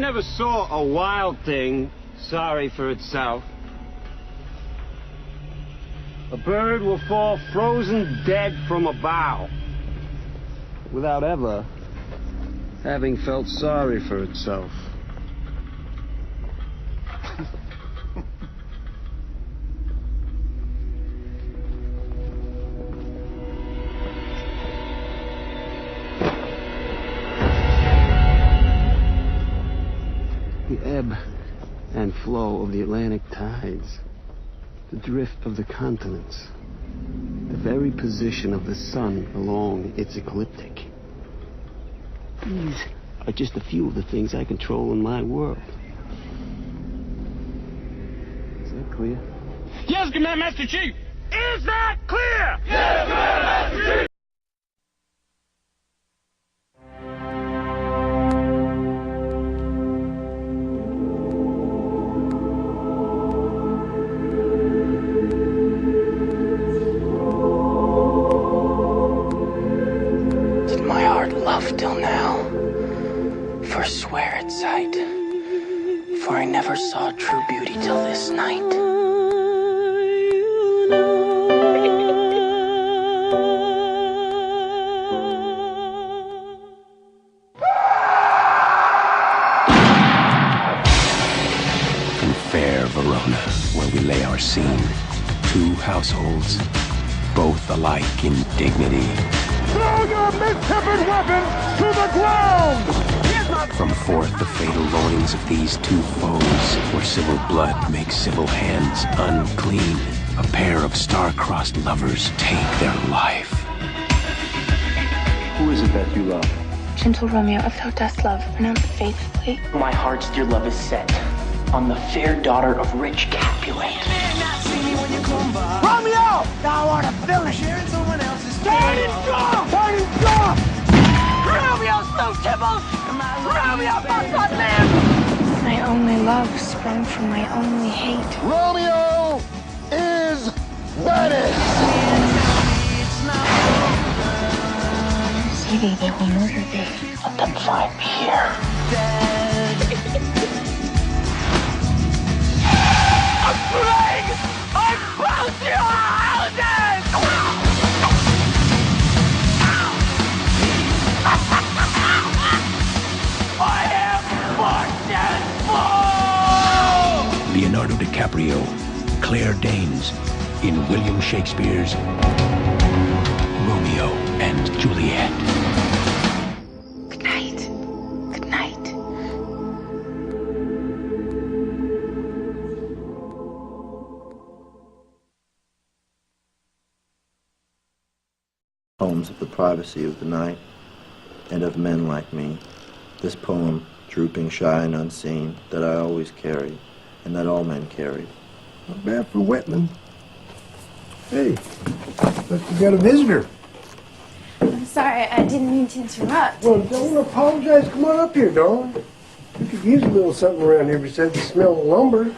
never saw a wild thing sorry for itself. A bird will fall frozen dead from a bough without ever having felt sorry for itself. The ebb and flow of the Atlantic tides, the drift of the continents, the very position of the sun along its ecliptic. These are just a few of the things I control in my world. Is that clear? Yes, Command Master Chief! Is that clear? Yes, Command Master Chief! Till now, forswear its sight, for I never saw true beauty till this night. In fair Verona, where we lay our scene, two households, both alike in dignity. Throw your mistempered weapons to the ground! From forth the fatal loins of these two foes, where civil blood makes civil hands unclean, a pair of star-crossed lovers take their life. Who is it that you love? Gentle Romeo, if thou dost love, pronounce faithfully. My heart's dear love is set on the fair daughter of rich Capulet. Romeo! Thou art a villain! Sharing someone else's Turn and draw! Turn and draw! Romeo slew Tybalt! Romeo must not live! My only love sprung from my only hate. Romeo is Venice! See thee, they will murder thee. Let them find me here. A plague! I bounce your houses! I am fortune! Leonardo DiCaprio, Claire Danes, in William Shakespeare's Romeo and Juliet. Good night. Good night. Poems of the privacy of the night, and of men like me. This poem, drooping, shy, and unseen, that I always carry, and that all men carry. Not bad for Whitman. Hey, look, we got a visitor. I'm sorry, I didn't mean to interrupt. Well, don't apologize. Come on up here, darling. We could use a little something around here besides the smell of lumber.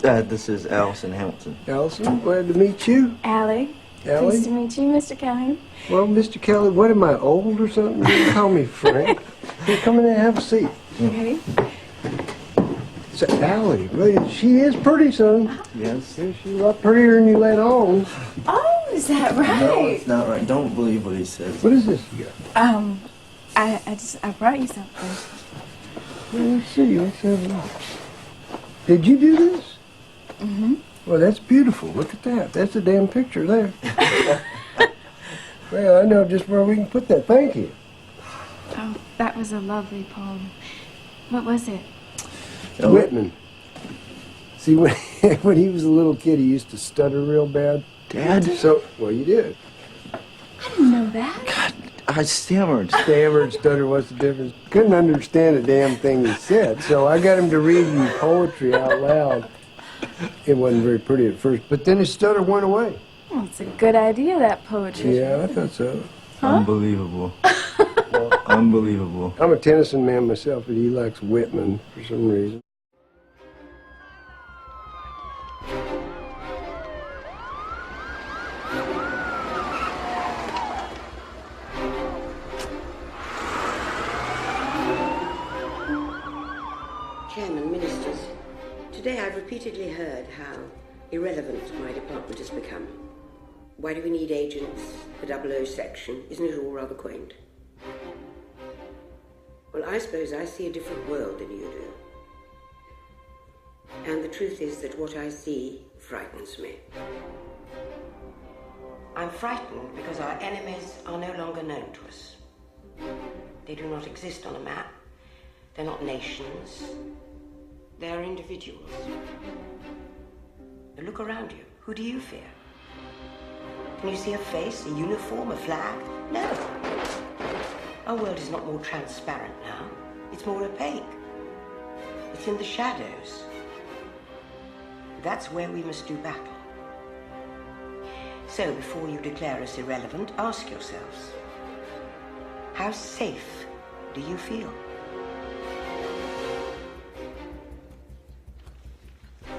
This is Allison Hamilton. Allison, glad to meet you. Allie. Allie? Nice to meet you, Mr. Callahan. Well, Mr. Kelly, what am I, old or something? You call me Frank. Hey, come in and have a seat. Okay. So, Allie, well, she is pretty, son. Yes? Yeah, she's a lot prettier than you let on. Oh, is that right? No, it's not right. Don't believe what he says. What is this you got? I brought you something. Well, let's see. Let's have a look. Did you do this? Mm-hmm. Well, that's beautiful. Look at that. That's a damn picture there. Well, I know just where we can put that. Thank you. Oh, that was a lovely poem. What was it? Whitman. See, when he was a little kid, he used to stutter real bad. Dad? So, well, you did. I didn't know that. God, I stammered. Stammered, stutter, what's the difference? Couldn't understand a damn thing he said, so I got him to read you poetry out loud. It wasn't very pretty at first, but then his stutter went away. Well, it's a good idea, that poetry. Yeah, I thought so. Huh? Unbelievable. Unbelievable. I'm a Tennyson man myself, but he likes Whitman for some reason. Today I've repeatedly heard how irrelevant my department has become. Why do we need agents, the 00 section? Isn't it all rather quaint? Well, I suppose I see a different world than you do. And the truth is that what I see frightens me. I'm frightened because our enemies are no longer known to us. They do not exist on a map. They're not nations. They're individuals. Now look around you. Who do you fear? Can you see a face, a uniform, a flag? No. Our world is not more transparent now. It's more opaque. It's in the shadows. That's where we must do battle. So before you declare us irrelevant, ask yourselves, how safe do you feel?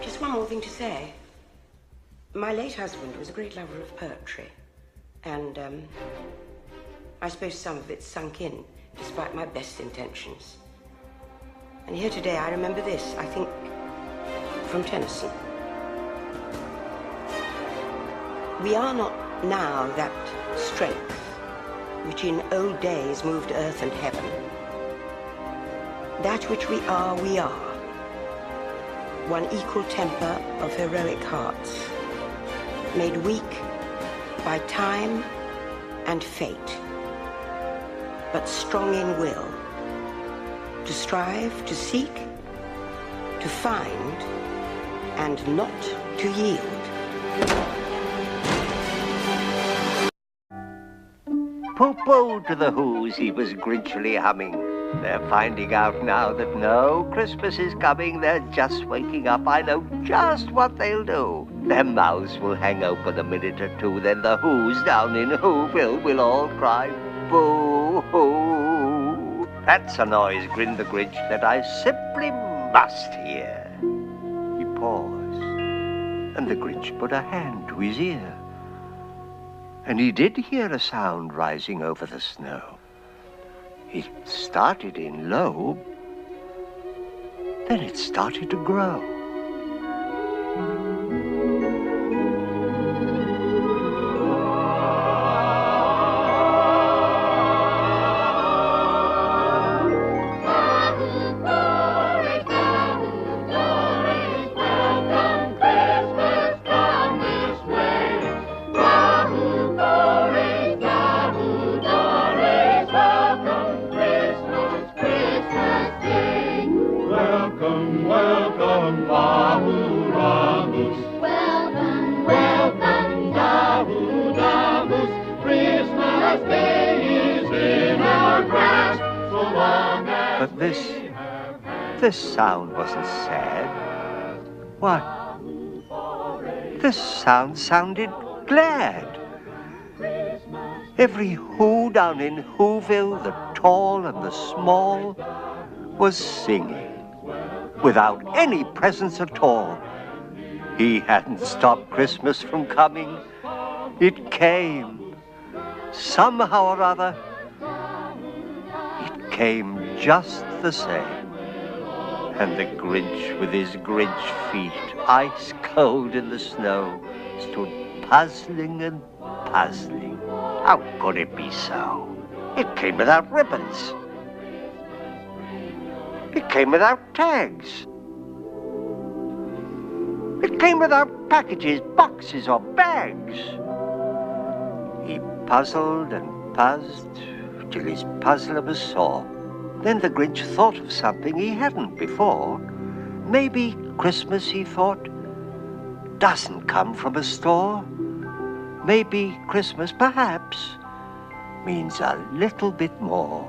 Just one more thing to say. My late husband was a great lover of poetry, and I suppose some of it sunk in, despite my best intentions. And here today I remember this, I think, from Tennyson. We are not now that strength which in old days moved earth and heaven. That which we are, one equal temper of heroic hearts, made weak by time and fate, but strong in will, to strive, to seek, to find, and not to yield. Pooh-pooh to the Who's, he was grinchily humming. They're finding out now that no Christmas is coming. They're just waking up. I know just what they'll do. Their mouths will hang open a minute or two. Then the Who's down in Whoville will all cry, boo-hoo. That's a noise, grinned the Grinch, that I simply must hear. He paused, and the Grinch put a hand to his ear. And he did hear a sound rising over the snow. It started in low, then it started to grow. But this sound wasn't sad. What? This sound sounded glad. Every Who down in Whoville, the tall and the small, was singing without any presents at all. He hadn't stopped Christmas from coming. It came. Somehow or other, it came just the same. And the Grinch, with his Grinch feet, ice cold in the snow, stood puzzling and puzzling. How could it be so? It came without ribbons. It came without tags. It came without packages, boxes, or bags. He puzzled and puzzled till his puzzler was sore. Then the Grinch thought of something he hadn't before. Maybe Christmas, he thought, doesn't come from a store. Maybe Christmas, perhaps, means a little bit more.